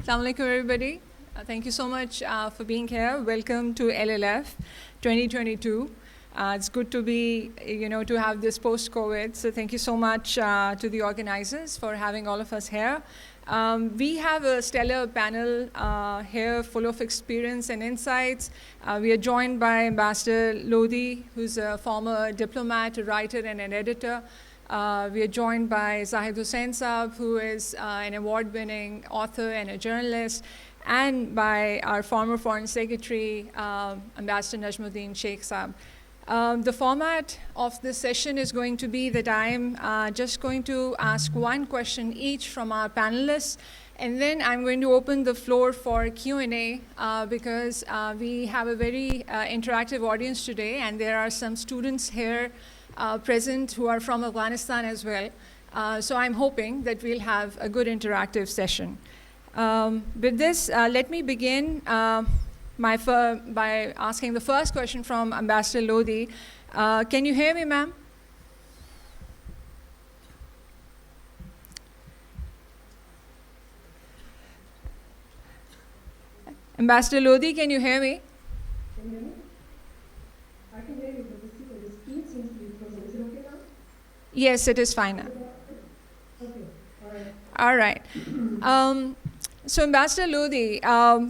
Assalamu alaikum, everybody. Thank you so much for being here. Welcome to LLF 2022. It's good to be, to have this post-COVID. So thank you so much to the organizers for having all of us here. We have a stellar panel here full of experience and insights. We are joined by Ambassador Lodhi, who's a former diplomat, a writer, and an editor. We are joined by Zahid Hussain Saab, who is an award-winning author and a journalist, and by our former Foreign Secretary, Ambassador Najmudin Shaikh Saab. The format of this session is going to be that I am just going to ask one question each from our panelists, and then I'm going to open the floor for Q&A because we have a very interactive audience today, and there are some students here present who are from Afghanistan as well. So I'm hoping that we'll have a good interactive session. With this, let me begin by asking the first question from Ambassador Lodhi. Can you hear me, ma'am? Ambassador Lodhi, can you hear me? Can you hear me? I can hear you, but the screen seems to be frozen. Is it okay now? Yes, it is fine now. Okay, all right. All right. So Ambassador Lodhi,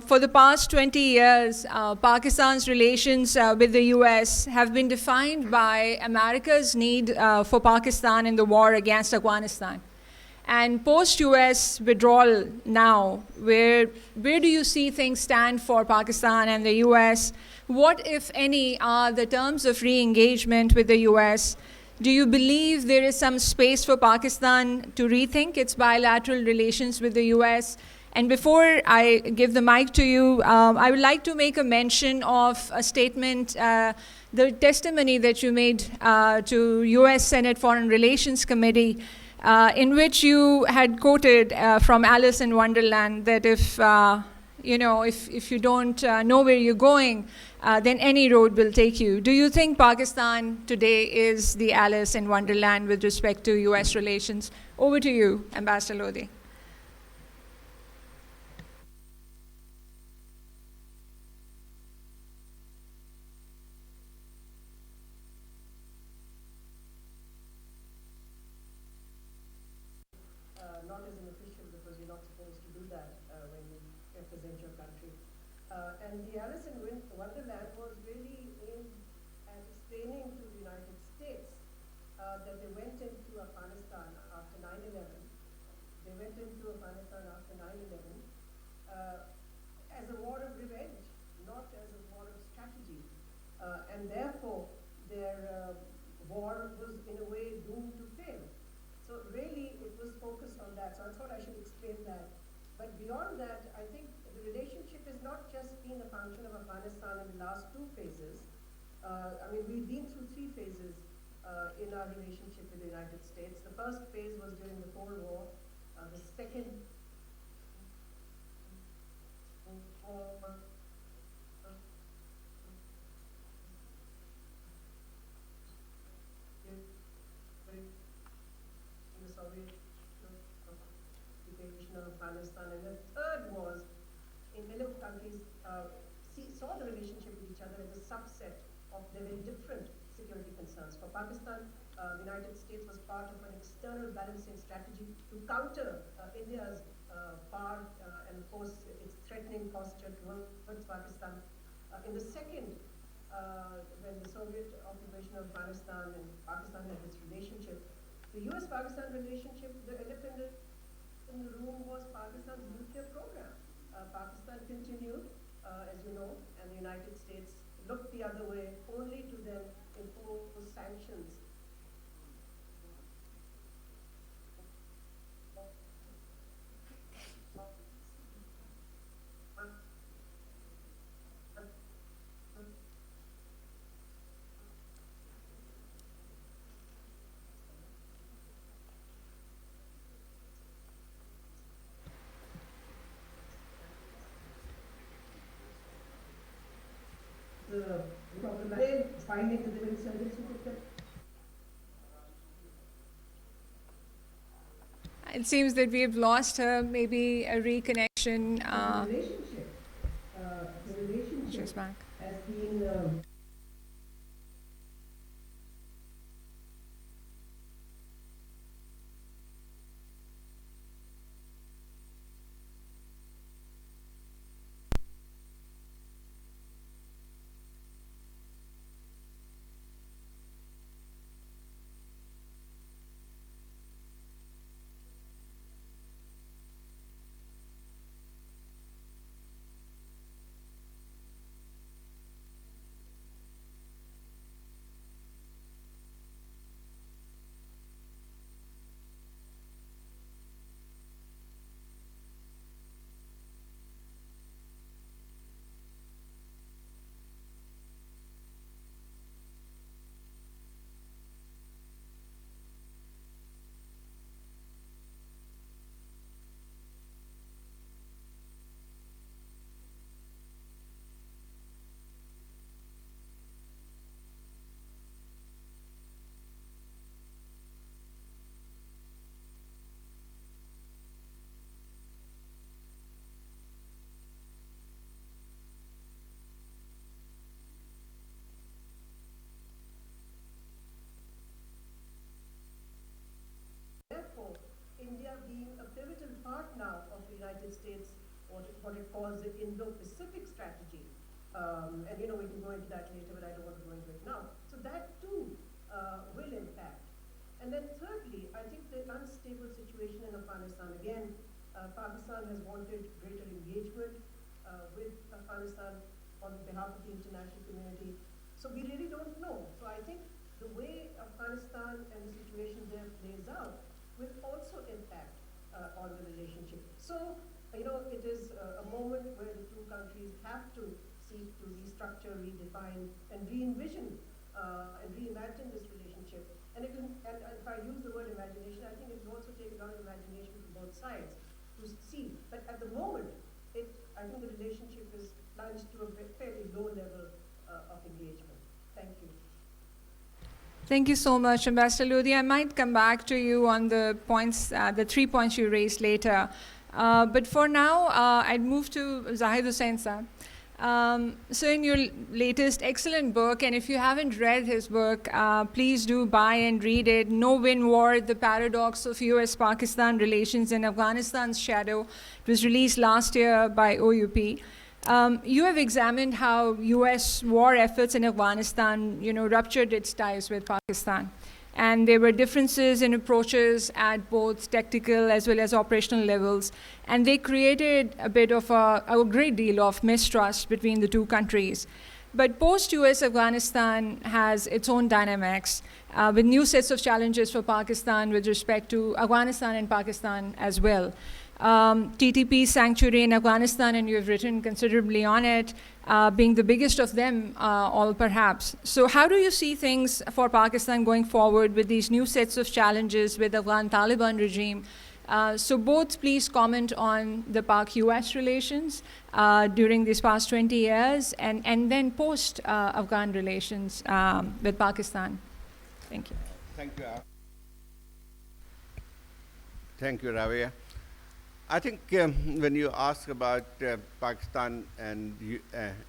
for the past 20 years, Pakistan's relations with the US have been defined by America's need for Pakistan in the war against Afghanistan. And post-US withdrawal now, where do you see things stand for Pakistan and the US? What, if any, are the terms of re-engagement with the US? Do you believe there is some space for Pakistan to rethink its bilateral relations with the US? And before I give the mic to you, I would like to make a mention of a statement, the testimony that you made to US Senate Foreign Relations Committee, in which you had quoted from Alice in Wonderland that if you don't know where you're going, then any road will take you. Do you think Pakistan today is the Alice in Wonderland with respect to US relations? Over to you, Ambassador Lodhi. Not as an official, because you're not supposed to do that when you represent your country. And the Alice in Wonderland was really aimed at explaining to the United States that they went into Afghanistan after 9/11. They went into Afghanistan after 9/11 as a war of revenge, not as a war of strategy. And therefore, their war was in a way doomed to fail. So really, it was focused on that. So I thought I should explain that. But beyond that, I think the relationship has not just been a function of Afghanistan in the last two phases. We've been through three phases in our relationship with the United States. The first phase was during the Cold War. The second Soviet occupation of Afghanistan, and the third was in many countries saw the relationship with each other as a subset of their very different security concerns. For Pakistan, the United States was part of an external balancing strategy to counter India's power and, of course, its threatening posture towards Pakistan. In the second, when the Soviet occupation of Afghanistan and Pakistan had this relationship, the US-Pakistan relationship, the elephant in the room was Pakistan's nuclear program. Pakistan continued, as you know, and the United States looked the other way only to then impose sanctions. The problematic finding that there were insurgency. It seems that we have lost her, maybe a reconnection. The relationship, She's back. has been therefore, India being a pivotal part now of the United States, what it calls the Indo-Pacific strategy. And we can go into that later, but I don't want to go into it now. So that too will impact. And then thirdly, I think the unstable situation in Afghanistan. Again, Pakistan has wanted greater engagement with Afghanistan on behalf of the international community. So we really don't know. So I think the way Afghanistan and the situation there plays out will also impact on the relationship. So, it is a moment where the two countries have to seek to restructure, redefine, and re-envision and reimagine this relationship. And if I use the word imagination, I think it will also take a lot of imagination from both sides to see. But at the moment, I think the relationship is plunged to a fairly low level of engagement. Thank you. Thank you so much, Ambassador Lodhi. I might come back to you on the points, the 3 points you raised later. But for now, I'd move to Zahid Hussain sir. So in your latest excellent book, and if you haven't read his book, please do buy and read it, No Win War, The Paradox of US-Pakistan Relations in Afghanistan's Shadow. It was released last year by OUP. You have examined how US war efforts in Afghanistan, ruptured its ties with Pakistan. And there were differences in approaches at both tactical as well as operational levels. And they created a bit of a great deal of mistrust between the two countries. But post-US, Afghanistan has its own dynamics with new sets of challenges for Pakistan with respect to Afghanistan and Pakistan as well. TTP sanctuary in Afghanistan, and you have written considerably on it, being the biggest of them all perhaps. So how do you see things for Pakistan going forward with these new sets of challenges with the Afghan Taliban regime? So both please comment on the Pak-US relations during these past 20 years and then post-Afghan relations with Pakistan. Thank you. Thank you. Thank you, Rabia. I think when you ask about Pakistan and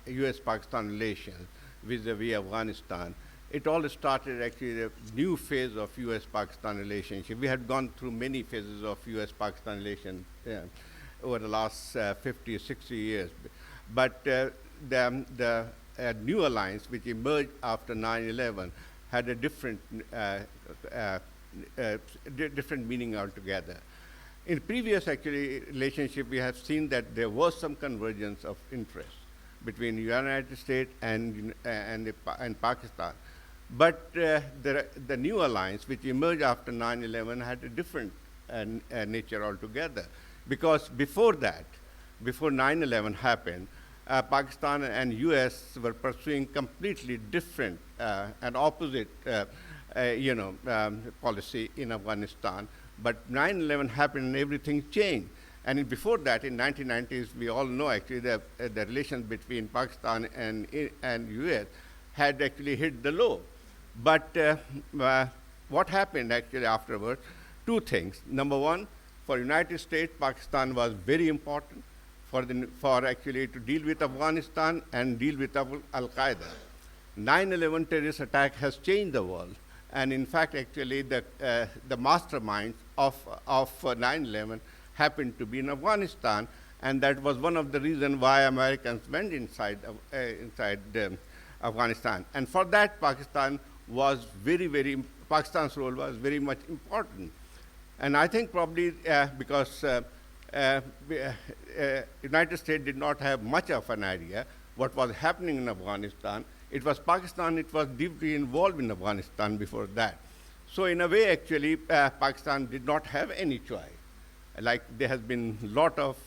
US-Pakistan relations vis-a-vis Afghanistan, it all started actually a new phase of US-Pakistan relationship. We had gone through many phases of US-Pakistan relations over the last 50, 60 years. But the new alliance which emerged after 9/11 had a different meaning altogether. In previous actually relationship, we have seen that there was some convergence of interest between the United States and Pakistan. But the new alliance, which emerged after 9/11, had a different nature altogether. Because before that, before 9/11 happened, Pakistan and US were pursuing completely different and opposite policy in Afghanistan. But 9/11 happened and everything changed. And before that, in 1990s, we all know actually the relations between Pakistan and US had actually hit the low. But what happened actually afterwards? Two things. Number one, for United States, Pakistan was very important. for actually to deal with Afghanistan and deal with Al-Qaeda. 9/11 terrorist attack has changed the world. And in fact, actually, the masterminds of 9/11 happened to be in Afghanistan, and that was one of the reasons why Americans went inside Afghanistan. And for that, Pakistan's role was very much important. And I think probably because United States did not have much of an idea what was happening in Afghanistan. It was Pakistan, it was deeply involved in Afghanistan before that. So in a way, actually, Pakistan did not have any choice. Like there has been a lot of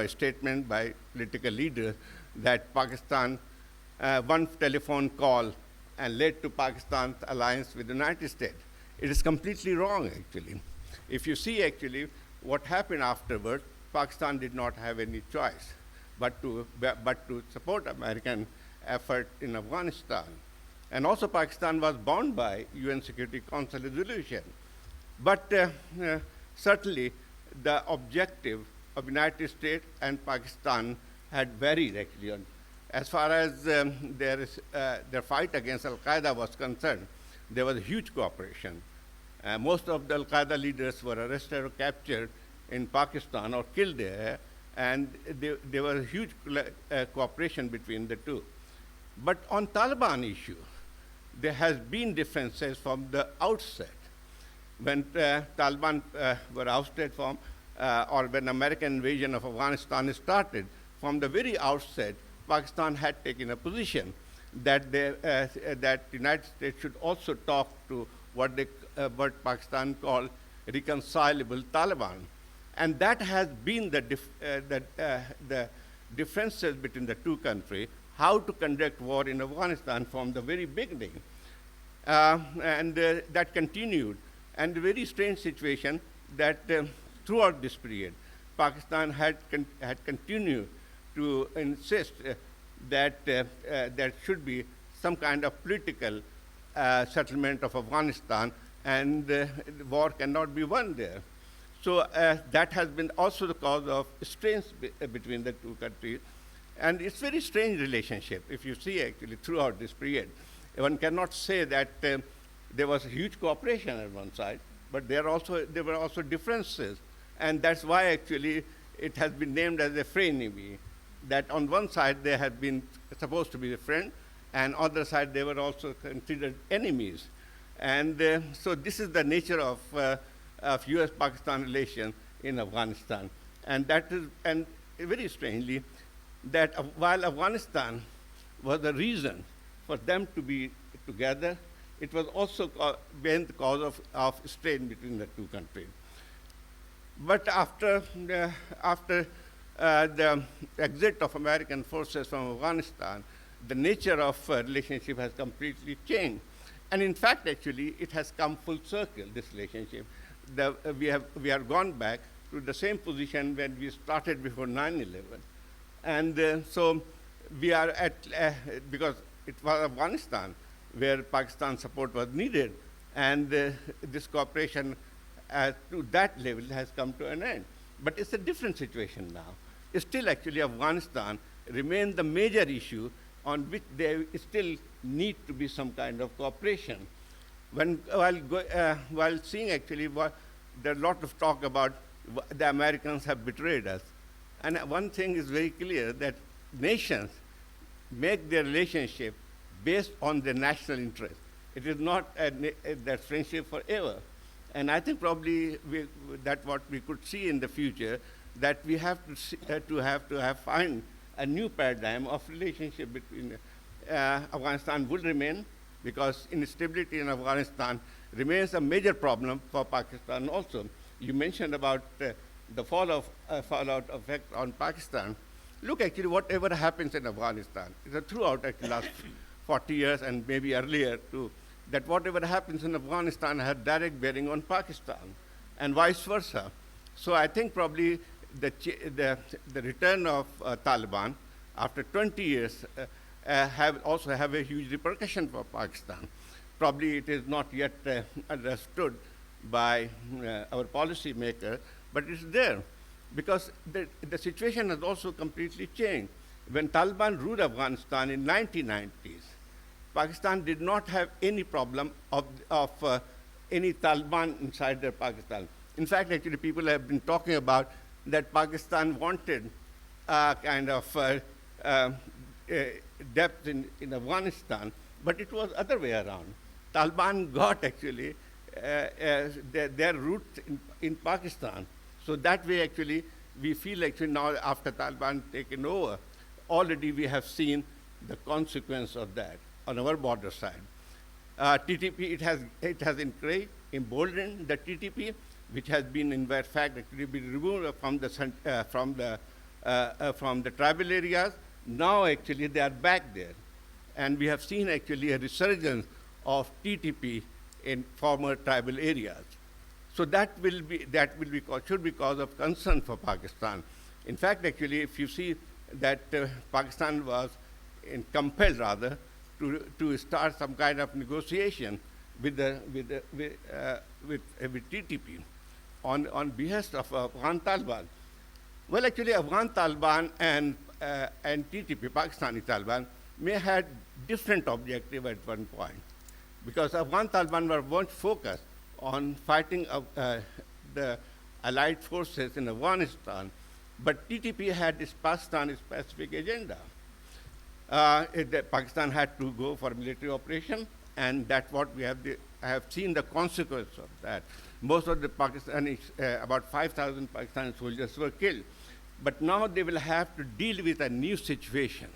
statement by political leaders that Pakistan, one telephone call and led to Pakistan's alliance with the United States. It is completely wrong, actually. If you see, actually, what happened afterwards, Pakistan did not have any choice but to support American effort in Afghanistan. And also Pakistan was bound by UN Security Council resolution. But certainly the objective of United States and Pakistan had varied actually. As far as their fight against Al-Qaeda was concerned, there was a huge cooperation. Most of the Al-Qaeda leaders were arrested or captured in Pakistan or killed there, and there was a huge cooperation between the two. But on Taliban issue, there has been differences from the outset. When Taliban were ousted from, or when American invasion of Afghanistan started, from the very outset, Pakistan had taken a position that that the United States should also talk to what Pakistan called reconcilable Taliban. And that has been the differences between the two countries, how to conduct war in Afghanistan from the very beginning. That continued. And a very strange situation that throughout this period, Pakistan had continued to insist that there should be some kind of political settlement of Afghanistan, and the war cannot be won there. So that has been also the cause of strains between the two countries. And it's a very strange relationship, if you see actually throughout this period. One cannot say that there was a huge cooperation on one side, but there were also differences. And that's why actually it has been named as a frenemy, that on one side they had been supposed to be a friend, and on the other side they were also considered enemies. And so this is the nature of US-Pakistan relations in Afghanistan. And very strangely, that while Afghanistan was the reason for them to be together, it was also been the cause of strain between the two countries. But after the exit of American forces from Afghanistan, the nature of relationship has completely changed. And in fact, actually, it has come full circle, this relationship. We have gone back to the same position when we started before 9/11. And so we are at, because it was Afghanistan where Pakistan support was needed, and this cooperation to that level has come to an end. But it's a different situation now. It's still actually Afghanistan remains the major issue on which there still need to be some kind of cooperation. While seeing actually there's a lot of talk about the Americans have betrayed us. And one thing is very clear, that nations make their relationship based on their national interest. It is not that friendship forever. And I think probably that what we could see in the future, that we have to find a new paradigm of relationship between Afghanistan will remain, because instability in Afghanistan remains a major problem for Pakistan also. You mentioned about the fallout effect on Pakistan. Look, actually, whatever happens in Afghanistan, throughout the last 40 years and maybe earlier too, that whatever happens in Afghanistan has direct bearing on Pakistan, and vice versa. So I think probably the return of Taliban after 20 years also have a huge repercussion for Pakistan. Probably it is not yet understood by our policymakers, but it's there. because the situation has also completely changed. When Taliban ruled Afghanistan in 1990s, Pakistan did not have any problem of any Taliban inside their Pakistan. In fact, actually, people have been talking about that Pakistan wanted kind of depth in Afghanistan, but it was other way around. Taliban got actually their roots in Pakistan. So that way, actually, we feel actually now after Taliban taken over, already we have seen the consequence of that on our border side. TTP, it has increased, emboldened the TTP, which has been in fact actually been removed from the tribal areas. Now actually they are back there, and we have seen actually a resurgence of TTP in former tribal areas. So should be cause of concern for Pakistan. In fact, actually, if you see that Pakistan was compelled rather to start some kind of negotiation with TTP on behest of Afghan Taliban. Well, actually, Afghan Taliban and TTP, Pakistani Taliban, may have different objective at one point, because Afghan Taliban were once focused on fighting the allied forces in Afghanistan, but TTP had this Pakistani-specific agenda. Pakistan had to go for military operation, and that's what we have seen the consequence of that. Most of the Pakistanis, about 5,000 Pakistani soldiers were killed. But now they will have to deal with a new situation.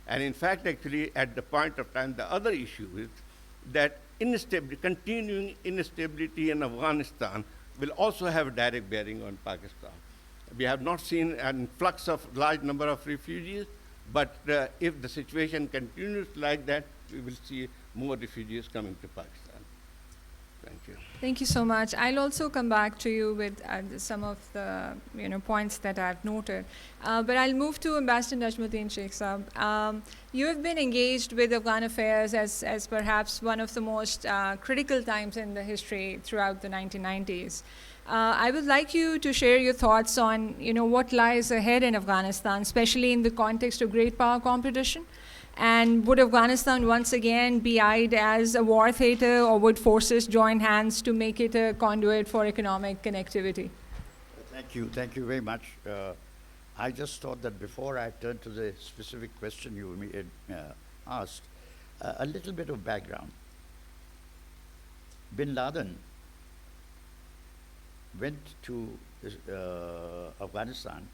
And in fact, actually, at the point of time, the other issue is that continuing instability in Afghanistan will also have a direct bearing on Pakistan. We have not seen an influx of large number of refugees, but if the situation continues like that, we will see more refugees coming to Pakistan. Thank you. Thank you so much. I'll also come back to you with some of the points that I've noted. But I'll move to Ambassador Najmudin, Sheikh Saab. You have been engaged with Afghan affairs as perhaps one of the most critical times in the history throughout the 1990s. I would like you to share your thoughts on what lies ahead in Afghanistan, especially in the context of great power competition. And would Afghanistan once again be eyed as a war theater, or would forces join hands to make it a conduit for economic connectivity? Thank you very much. I just thought that before I turn to the specific question you asked, a little bit of background. Bin Laden went to Afghanistan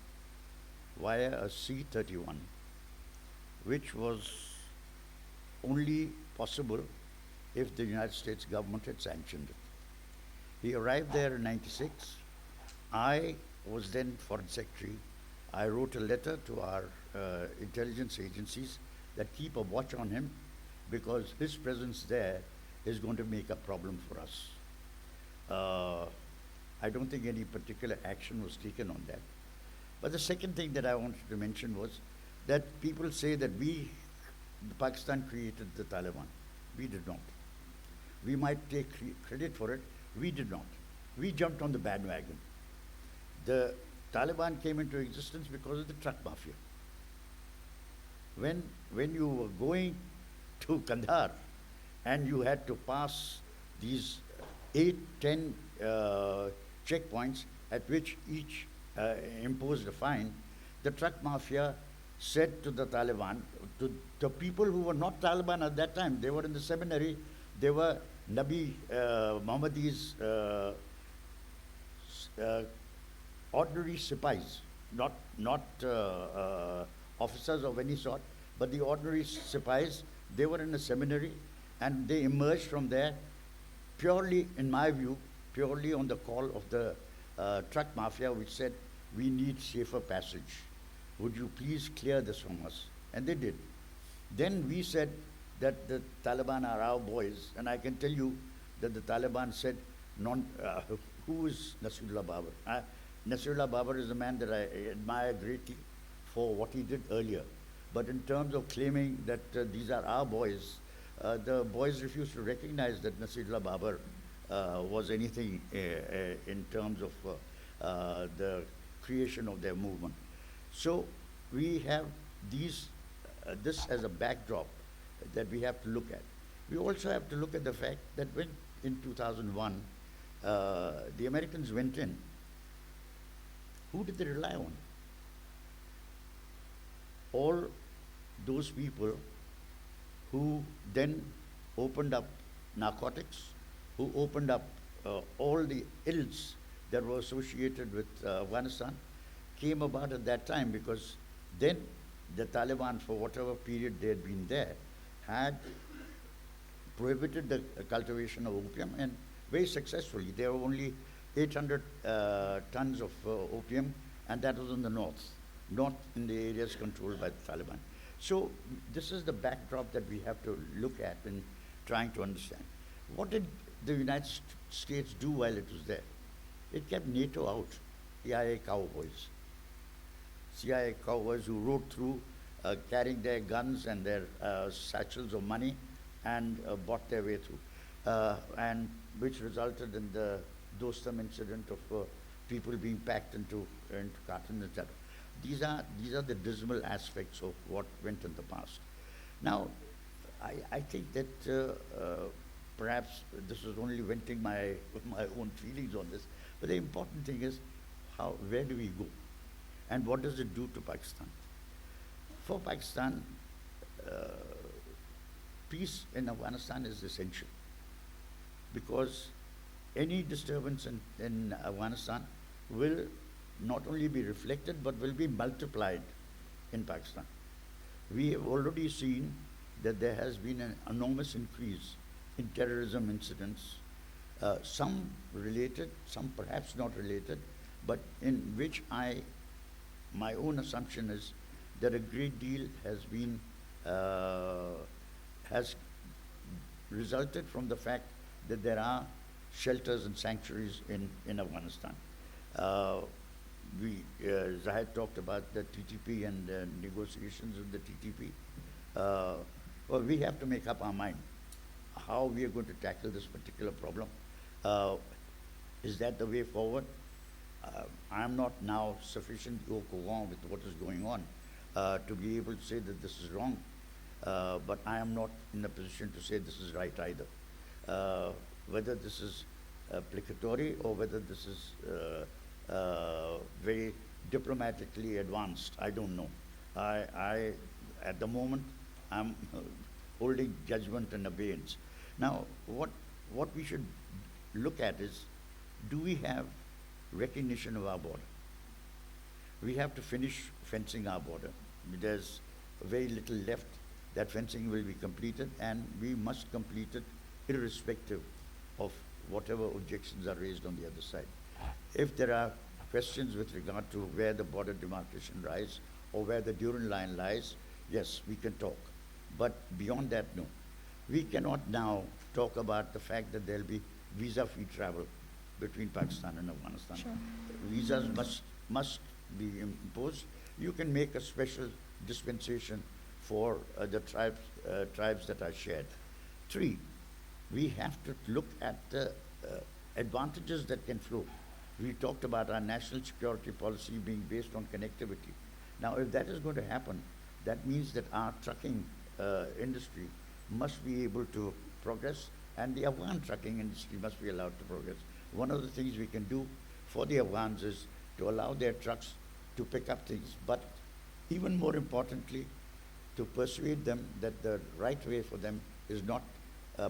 via a C-31, which was only possible if the United States government had sanctioned it. He arrived there in '96. I was then Foreign Secretary. I wrote a letter to our intelligence agencies that keep a watch on him, because his presence there is going to make a problem for us. I don't think any particular action was taken on that. But the second thing that I wanted to mention was that people say that Pakistan created the Taliban. We did not. We might take credit for it. We did not. We jumped on the bandwagon. The Taliban came into existence because of the truck mafia. When you were going to Kandahar and you had to pass these 8, 10 checkpoints at which each imposed a fine, the truck mafia said to the Taliban, to the people who were not Taliban at that time, they were in the seminary, they were Nabi Muhammadi's ordinary sipais, not officers of any sort, but the ordinary sipais. They were in a seminary, and they emerged from there purely, in my view, purely on the call of the truck mafia, which said, we need safer passage. Would you please clear this from us? And they did. Then we said that the Taliban are our boys, and I can tell you that the Taliban said, who is Nasrullah Babar? Nasrullah Babar is a man that I admire greatly for what he did earlier. But in terms of claiming that these are our boys, the boys refused to recognize that Nasrullah Babar was anything in terms of the creation of their movement. So we have this as a backdrop that we have to look at. We also have to look at the fact that when in 2001 the Americans went in, who did they rely on? All those people who then opened up narcotics, who opened up all the ills that were associated with Afghanistan, came about at that time, because then the Taliban, for whatever period they had been there, had prohibited the cultivation of opium, and very successfully. There were only 800 tons of opium, and that was in the north, not in the areas controlled by the Taliban. So this is the backdrop that we have to look at in trying to understand. What did the United States do while it was there? It kept NATO out, CIA cowboys who rode through carrying their guns and their satchels of money and bought their way through, and which resulted in the Dostam incident of people being packed into cartons, etc. These are the dismal aspects of what went in the past. Now, I think that perhaps this is only venting my own feelings on this, but the important thing is where do we go, and what does it do to Pakistan? For Pakistan, peace in Afghanistan is essential, because any disturbance in Afghanistan will not only be reflected but will be multiplied in Pakistan. We have already seen that there has been an enormous increase in terrorism incidents, some related, some perhaps not related, but in which my own assumption is that a great deal has resulted from the fact that there are shelters and sanctuaries in Afghanistan. Zahid talked about the TTP and negotiations with the TTP. Well, we have to make up our mind how we are going to tackle this particular problem. Is that the way forward? I am not now sufficiently au courant with what is going on to be able to say that this is wrong, but I am not in a position to say this is right either. Whether this is applicatory or whether this is very diplomatically advanced, I don't know. I at the moment, I'm holding judgment and abeyance. Now, what we should look at is, do we have recognition of our border? We have to finish fencing our border. There's very little left. That fencing will be completed, and we must complete it irrespective of whatever objections are raised on the other side. If there are questions with regard to where the border demarcation lies or where the Durand line lies, yes, we can talk. But beyond that, no. We cannot now talk about the fact that there'll be visa-free travel between Pakistan and Afghanistan. Sure. Visas must be imposed. You can make a special dispensation for the tribes that are shared. 3, we have to look at the advantages that can flow. We talked about our national security policy being based on connectivity. Now, if that is going to happen, that means that our trucking industry must be able to progress, and the Afghan trucking industry must be allowed to progress. One of the things we can do for the Afghans is to allow their trucks to pick up things, but even more importantly, to persuade them that the right way for them is not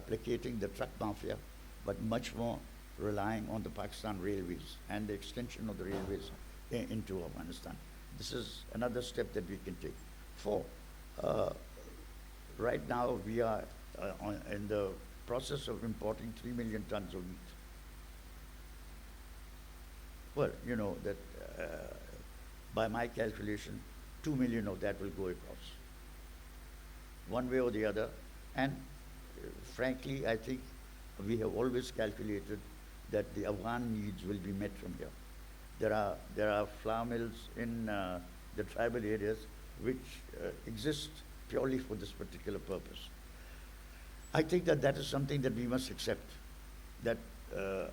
placating the truck mafia, but much more relying on the Pakistan railways and the extension of the railways into Afghanistan. This is another step that we can take. 4, right now we are in the process of importing 3 million tons of wheat. Well, you know that by my calculation, 2 million of that will go across, one way or the other. And frankly, I think we have always calculated that the Afghan needs will be met from here. There are flour mills in the tribal areas which exist purely for this particular purpose. I think that is something that we must accept, that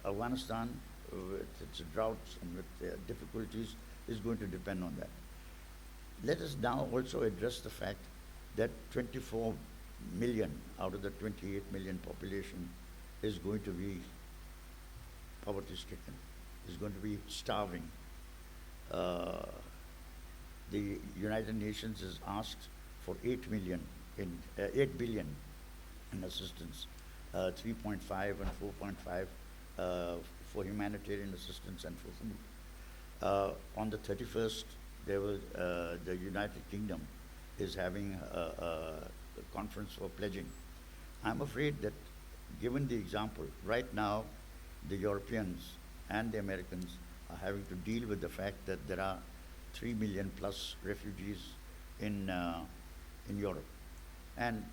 Afghanistan with its droughts and with difficulties is going to depend on that. Let us now also address the fact that 24 million out of the 28 million population is going to be poverty stricken, is going to be starving. The United Nations has asked for 8 billion in assistance, 3.5 and 4.5 for humanitarian assistance and for food. On the 31st, the United Kingdom is having a conference for pledging. I'm afraid that given the example, right now the Europeans and the Americans are having to deal with the fact that there are 3 million plus refugees in Europe. And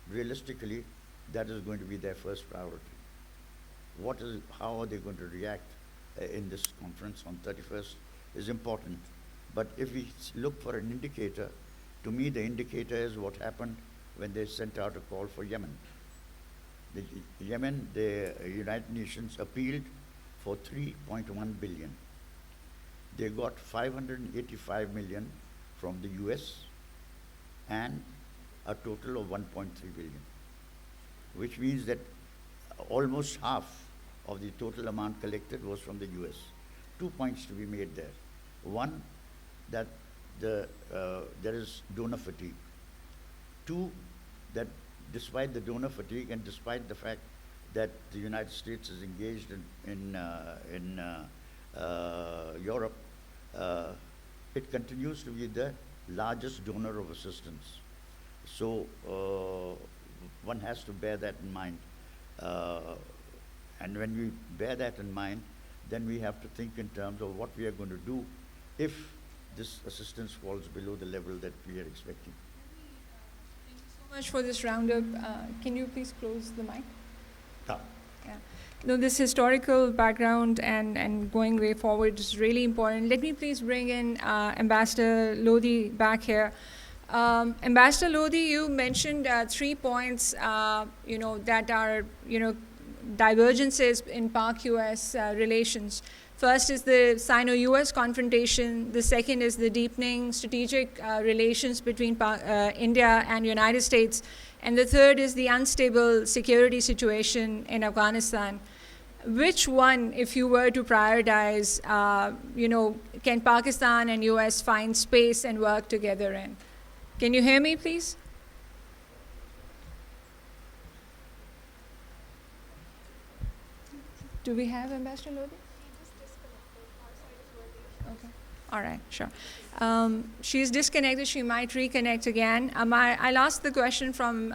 realistically, that is going to be their first priority. How are they going to react in this conference on 31st is important. But if we look for an indicator, to me the indicator is what happened when they sent out a call for Yemen. Yemen, the United Nations appealed for 3.1 billion. They got 585 million from the US and a total of 1.3 billion, which means that almost half of the total amount collected was from the US. 2 points to be made there. One, that there is donor fatigue. Two, that despite the donor fatigue and despite the fact that the United States is engaged in Europe, it continues to be the largest donor of assistance. So one has to bear that in mind. And when we bear that in mind, then we have to think in terms of what we are going to do if this assistance falls below the level that we are expecting. Thank you so much for this roundup. Can you please close the mic? Yeah. Yeah. No, this historical background and going way forward is really important. Let me please bring in Ambassador Lodhi back here. Ambassador Lodhi, you mentioned 3 points, that are, divergences in Pak-US relations. First is the Sino-US confrontation. The second is the deepening strategic relations between India and United States. And the third is the unstable security situation in Afghanistan. Which one, if you were to prioritize, can Pakistan and US find space and work together in? Can you hear me, please? Do we have Ambassador Lodhi? Okay. All right, sure. She's disconnected. She might reconnect again. I'll ask the question from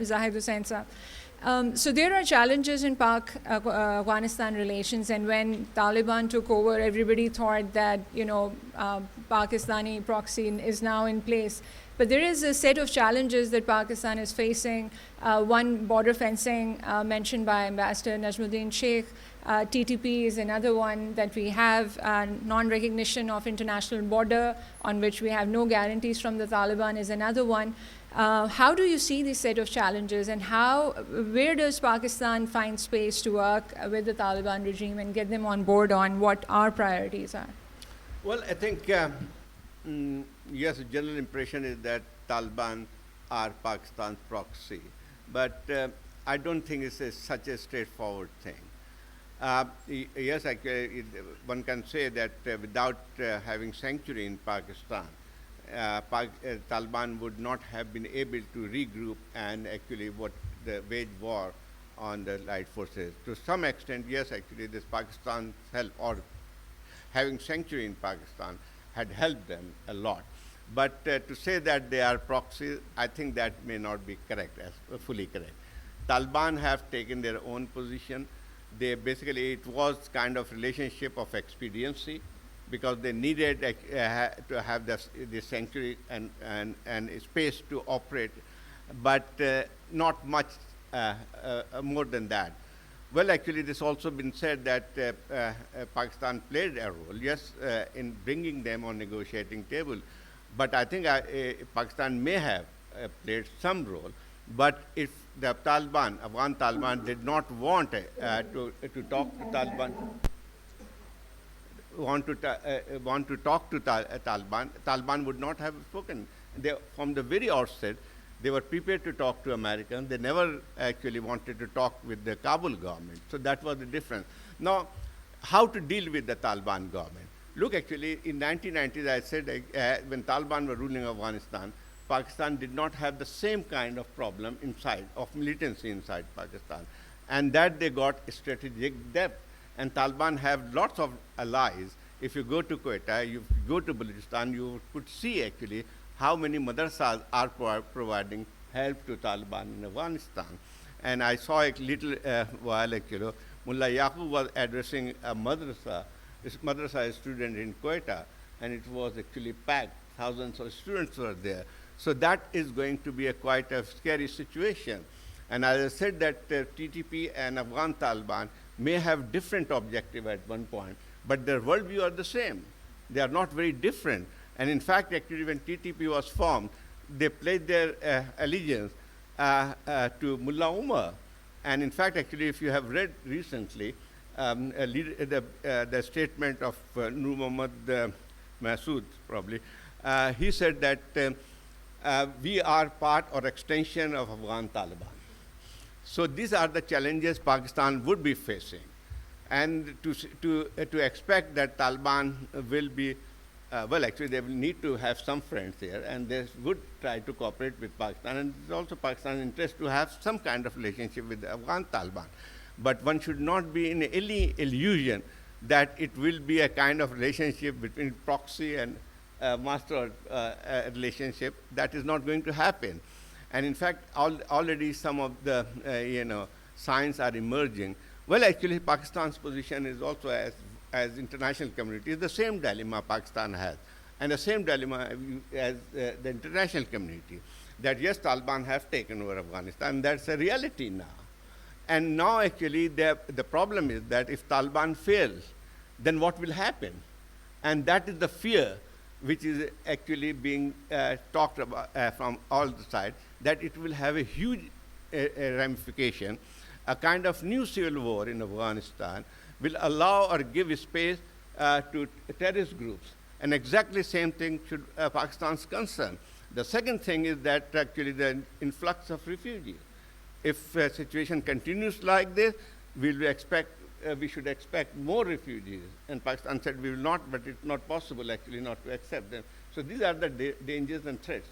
Zahid Hussain sir. So there are challenges in Pak-Afghanistan relations, and when Taliban took over, everybody thought that Pakistani proxy is now in place. But there is a set of challenges that Pakistan is facing. One, border fencing, mentioned by Ambassador Najmudin Shaikh. TTP is another one that we have. Non-recognition of international border, on which we have no guarantees from the Taliban, is another one. How do you see this set of challenges, and where does Pakistan find space to work with the Taliban regime and get them on board on what our priorities are? Well, I think, yes, the general impression is that Taliban are Pakistan's proxy. But I don't think it's such a straightforward thing. Yes, actually, one can say that without having sanctuary in Pakistan, Taliban would not have been able to regroup and actually wage war on the light forces. To some extent, yes, actually, this Pakistan's help or having sanctuary in Pakistan had helped them a lot. But to say that they are proxies, I think that may not be correct, fully correct. Taliban have taken their own position. It was kind of relationship of expediency, because they needed to have the sanctuary and space to operate, but not much more than that. Well, actually, this also been said that Pakistan played a role, yes, in bringing them on negotiating table. But I think Pakistan may have played some role. But if the Afghan Taliban did not want to talk to Taliban, want to talk to Taliban, Taliban would not have spoken. They, from the very outset, they were prepared to talk to Americans. They never actually wanted to talk with the Kabul government. So that was the difference. Now, how to deal with the Taliban government? Look, actually, in 1990s, I said when Taliban were ruling Afghanistan, Pakistan did not have the same kind of problem inside, of militancy inside Pakistan. And that they got strategic depth. And Taliban have lots of allies. If you go to Quetta, you go to Balochistan, you could see actually how many madrasas are providing help to Taliban in Afghanistan. And I saw a little while actually, Mullah Yaqub was addressing a madrasa. This madrasa is a student in Quetta, and it was actually packed. Thousands of students were there. So that is going to be quite a scary situation. And as I said that TTP and Afghan Taliban may have different objectives at one point, but their worldview are the same. They are not very different. And in fact, actually, when TTP was formed, they pledged their allegiance to Mullah Umar. And in fact, actually, if you have read recently the statement of Nur Muhammad Masood, probably, he said that we are part or extension of Afghan Taliban. So these are the challenges Pakistan would be facing. And to expect that Taliban will be, well, actually, they will need to have some friends here, and they would try to cooperate with Pakistan. And it's also Pakistan's interest to have some kind of relationship with the Afghan Taliban. But one should not be in any illusion that it will be a kind of relationship between proxy and master relationship. That is not going to happen. And in fact, already some of the signs are emerging. Well, actually, Pakistan's position is also, as international community, is the same dilemma Pakistan has, and the same dilemma as the international community, that yes, Taliban have taken over Afghanistan. That's a reality now. And now, actually, the problem is that if Taliban fails, then what will happen? And that is the fear which is actually being talked about from all the sides, that it will have a huge ramification. A kind of new civil war in Afghanistan will allow or give space to terrorist groups. And exactly same thing should Pakistan's concern. The second thing is that actually the influx of refugees. If the situation continues like this, we should expect more refugees. And Pakistan said we will not, but it's not possible actually not to accept them. So these are the dangers and threats.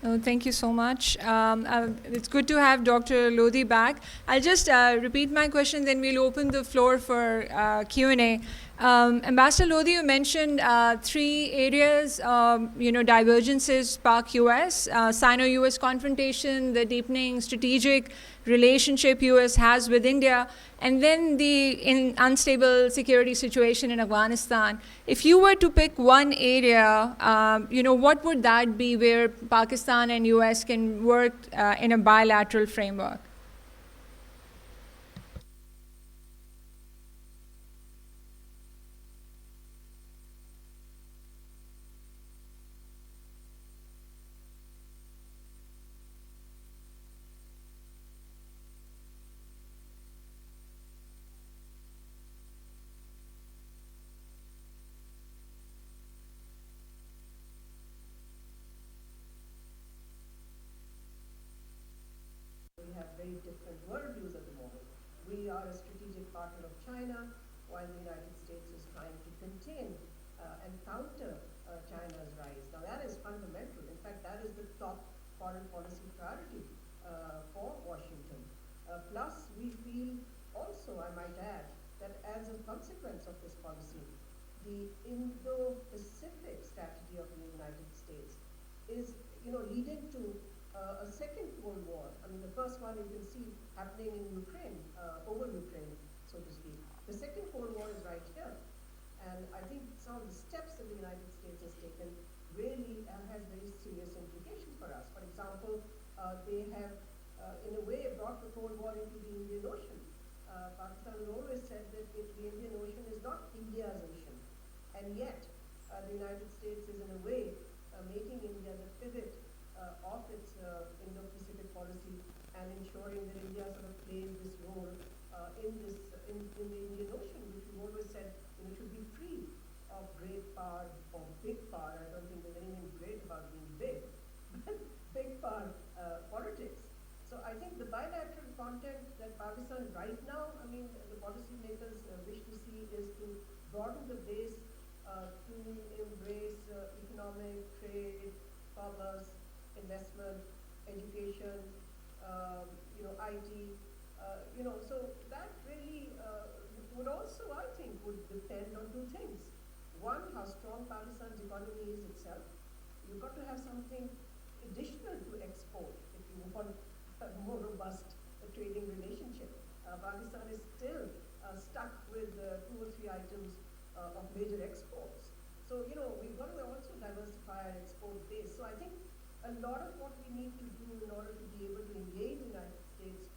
Oh, thank you so much. It's good to have Dr. Lodhi back. I'll just repeat my question, then we'll open the floor for Q&A. Ambassador Lodhi, you mentioned three areas, divergences, Pak-US, Sino-US confrontation, the deepening strategic relationship US has with India, and then the unstable security situation in Afghanistan. If you were to pick one area, what would that be where Pakistan and US can work in a bilateral framework? We have very different worldviews at the moment. We are a strategic partner of China, while the United States is trying to contain and counter China's rise. Now that is fundamental. In fact, that is the top foreign policy priority for Washington. Plus, we feel also, I might add, that as a consequence of this policy, the Indo-Pacific strategy of the United States is, leading to a second Cold War. I mean, the first one you can see happening in Ukraine, over Ukraine, so to speak. The second Cold War is right here. And I think some of the steps that the United States has taken really has very serious implications for us. For example, they have, in a way, brought the Cold War into the Indian Ocean. Pakistan has always said that the Indian Ocean is not India's ocean. And yet, the United States is, in a way, making India the pivot of its Indo-Pacific policy and ensuring that India sort of plays this role in the Indian Ocean, which we've always said should be free I think the bilateral content that Pakistan right now, I mean, the policymakers wish to see is to broaden the base to embrace economic, trade, commerce, investment, education, IT, so that really would also, I think, would depend on two things. One, how strong Pakistan's economy is itself. You've got to have something additional to export if you want a more robust trading relationship. Pakistan is still stuck with 2 or 3 items of major exports. So, we've got to also diversify our export base. So I think a lot of what we need to do in order to be able to engage the United States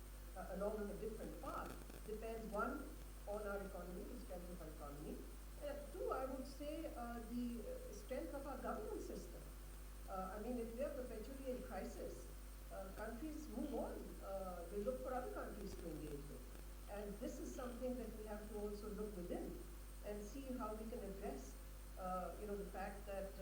along on a different path depends, one, on our economy, the strength of our economy. Two, I would say the strength of our governance system. I mean, if we are perpetually in crisis, countries move on. They look for other countries to engage with. And this is something that we have to also look within and see how we can address, the fact that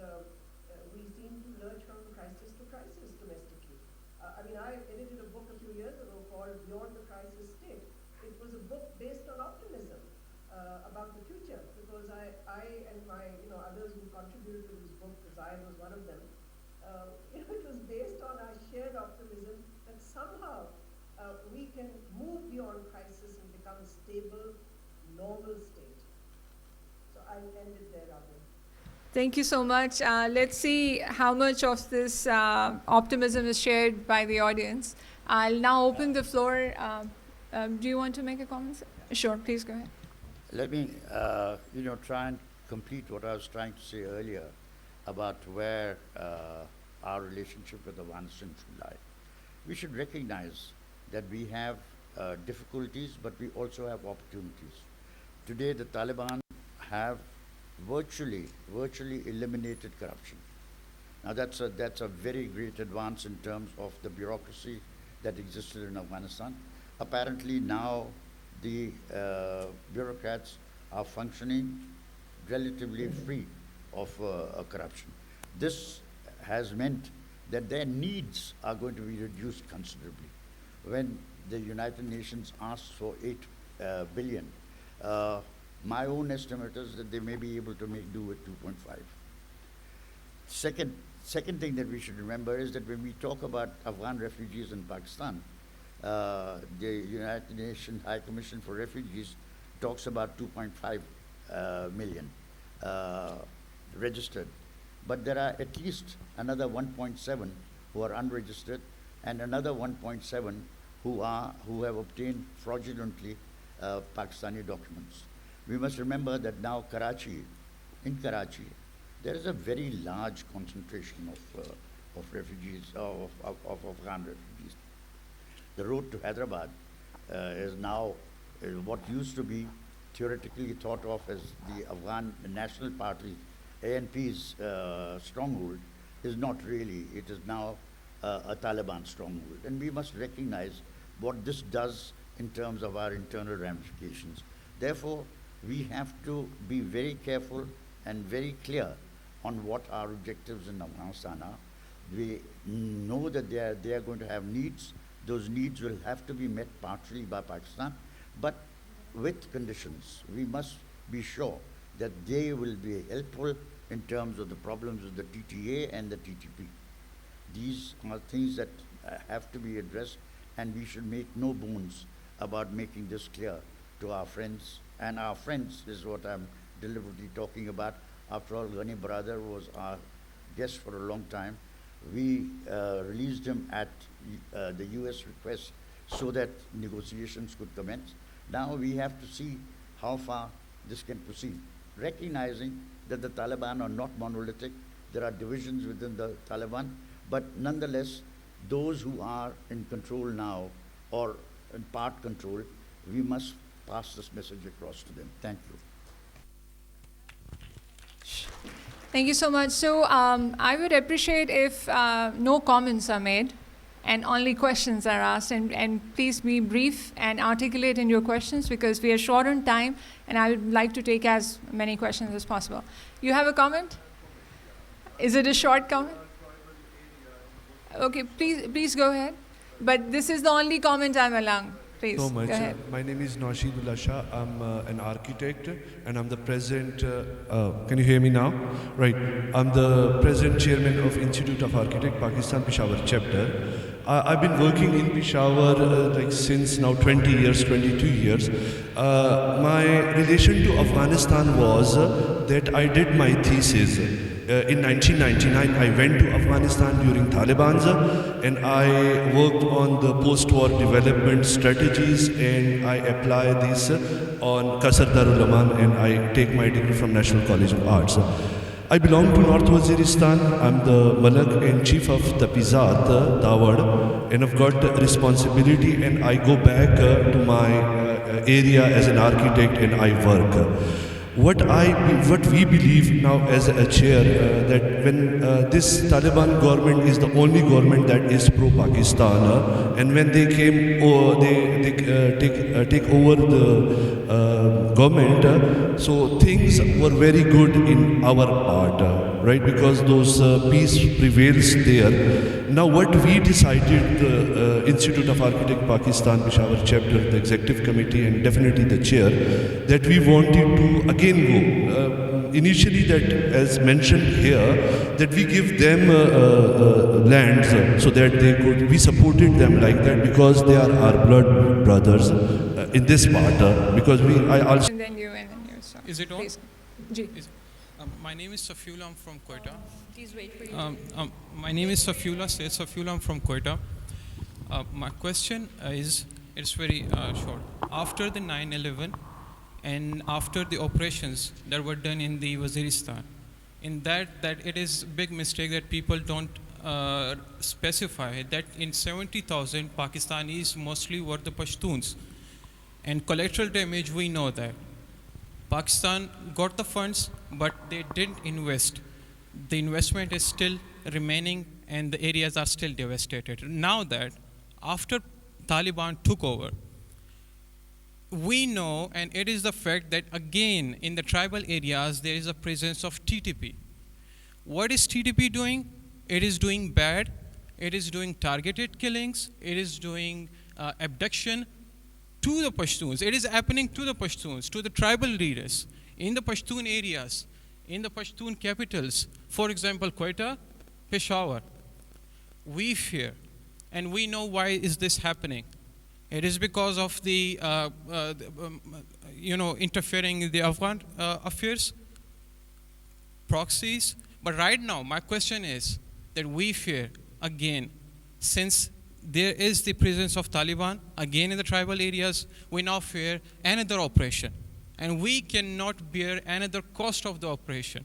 we seem to lurch from crisis to crisis domestically. I edited a book a few years ago called Beyond the Crisis State. It was a book based on optimism about the future, because I and my others who contributed to this book, Zahid was one of them. It was based on our shared optimism that somehow we can move beyond crisis and become a stable, normal state. So I'll end it there, Rabia. Thank you so much. Let's see how much of this optimism is shared by the audience. I'll now open the floor. Do you want to make a comment? Sure, please go ahead. Let me, try and complete what I was trying to say earlier about where our relationship with Afghanistan should lie. We should recognize that we have difficulties, but we also have opportunities. Today, the Taliban have virtually eliminated corruption. Now, that's a very great advance in terms of the bureaucracy that existed in Afghanistan. Apparently, now the bureaucrats are functioning relatively free of corruption. This has meant that their needs are going to be reduced considerably. When the United Nations asked for 8 billion, my own estimate is that they may be able to make do with 2.5. Second thing that we should remember is that when we talk about Afghan refugees in Pakistan, the United Nations High Commission for Refugees talks about 2.5 million registered. But there are at least another 1.7 who are unregistered, and another 1.7 who have obtained fraudulently Pakistani documents. We must remember that now in Karachi, there is a very large concentration of refugees, of Afghan refugees. The road to Hyderabad is now what used to be theoretically thought of as the Afghan National Party, ANP's stronghold, is not really. It is now a Taliban stronghold. And we must recognize what this does in terms of our internal ramifications. Therefore, we have to be very careful and very clear on what our objectives in Afghanistan are. We know that they are going to have needs. Those needs will have to be met partially by Pakistan, but with conditions. We must be sure that they will be helpful in terms of the problems with the TTA and the TTP. These are things that have to be addressed, and we should make no bones about making this clear to our friends. And our friends is what I'm deliberately talking about. After all, Ghani Brother was our guest for a long time. We released him at the US request so that negotiations could commence. Now we have to see how far this can proceed, recognizing that the Taliban are not monolithic. There are divisions within the Taliban, but nonetheless, those who are in control now, or in part control, we must pass this message across to them. Thank you. Thank you so much. So I would appreciate if no comments are made and only questions are asked. And please be brief and articulate in your questions, because we are short on time and I would like to take as many questions as possible. You have a comment? Is it a short comment? Okay, please go ahead. But this is the only comment I'm allowing. Please, So much. go ahead. My name is Naushidullah Shah. I'm an architect and I'm the president. Can you hear me now? Right. I'm the president chairman of Institute of Architect, Pakistan Peshawar chapter. I've been working in Peshawar like since now 20 years, 22 years. My relation to Afghanistan was that I did my thesis. In 1999, I went to Afghanistan during Taliban's and I worked on the post-war development strategies and I apply this on Qasr Darul Aman and I take my degree from National College of Arts. I belong to North Waziristan. I'm the Malak and Chief of Tapizat, Dawad, and I've got the responsibility and I go back to my area as an architect and I work. What we believe now as a chair that when this Taliban government is the only government that is pro-Pakistan, and when they came, they take over the government, so things were very good in our part, right? Because those peace prevails there. Now what we decided, the Institute of Architect Pakistan Peshawar chapter, the executive committee and definitely the chair, that we wanted to again go. Initially that, as mentioned here, that we give them lands so that they could, we supported them like that because they are our blood brothers in this part, because I also... And then you. So Is it on? please. Ji. My name is Safiullah, I'm from Quetta. Please wait for you. My name is Safiullah, I'm from Quetta. My question is, it's very short. After the 9/11 and after the operations that were done in the Waziristan, in that it is big mistake that people don't specify that in 70,000 Pakistanis mostly were the Pashtuns. And collateral damage, we know that. Pakistan got the funds, but they didn't invest. The investment is still remaining and the areas are still devastated. Now that after Taliban took over, we know, and it is the fact that again in the tribal areas there is a presence of TTP. What is TTP doing? It is doing bad. It is doing targeted killings. It is doing abduction to the Pashtuns. It is happening to the Pashtuns, to the tribal leaders in the Pashtun areas, in the Pashtun capitals. For example, Quetta, Peshawar. We fear, and we know why is this happening. It is because of the, interfering in the Afghan affairs, proxies. But right now, my question is that we fear, again, since there is the presence of Taliban, again in the tribal areas, we now fear another operation. And we cannot bear another cost of the operation.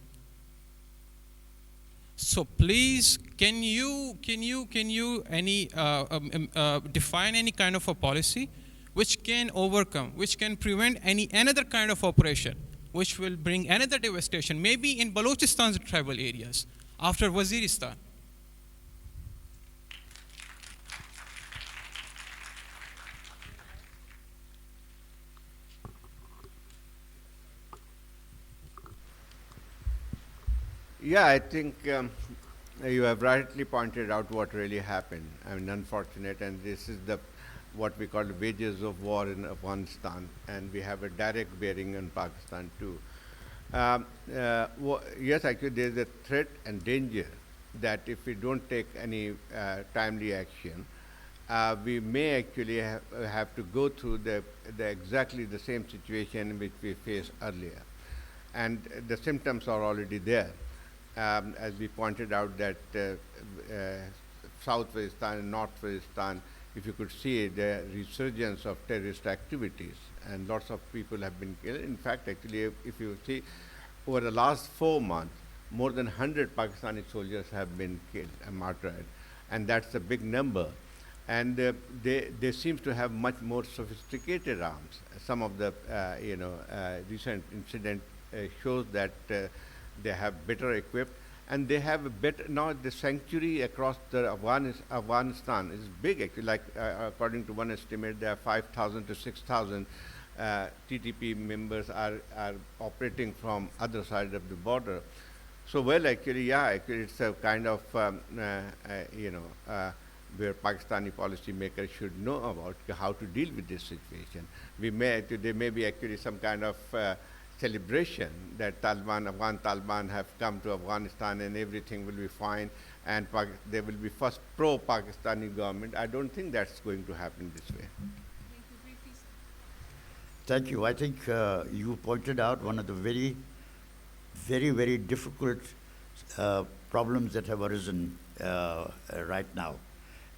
So please, can you define any kind of a policy which can overcome, which can prevent another kind of operation, which will bring another devastation, maybe in Balochistan's tribal areas, after Waziristan? Yeah, I think you have rightly pointed out what really happened. I mean, unfortunate, and this is what we call the wages of war in Afghanistan, and we have a direct bearing on Pakistan too. Yes, actually, there is a threat and danger that if we don't take any timely action, we may actually have to go through exactly the same situation which we faced earlier, and the symptoms are already there. As we pointed out that South Waziristan and North Waziristan, if you could see the resurgence of terrorist activities, and lots of people have been killed. In fact, actually, if you see, over the last 4 months, more than 100 Pakistani soldiers have been killed and martyred, and that's a big number. And they seem to have much more sophisticated arms. Some of the recent incident shows that they have better equipped, and they have a better, now the sanctuary across the Afghanistan is big actually, like according to one estimate, there are 5,000 to 6,000 TTP members are operating from other side of the border. So well, actually, yeah, actually it's a kind of, where Pakistani policymakers should know about how to deal with this situation. There may be actually some kind of celebration that Afghan Taliban have come to Afghanistan and everything will be fine and there will be first pro-Pakistani government. I don't think that's going to happen this way. Thank you. I think you pointed out one of the very, very difficult problems that have arisen right now.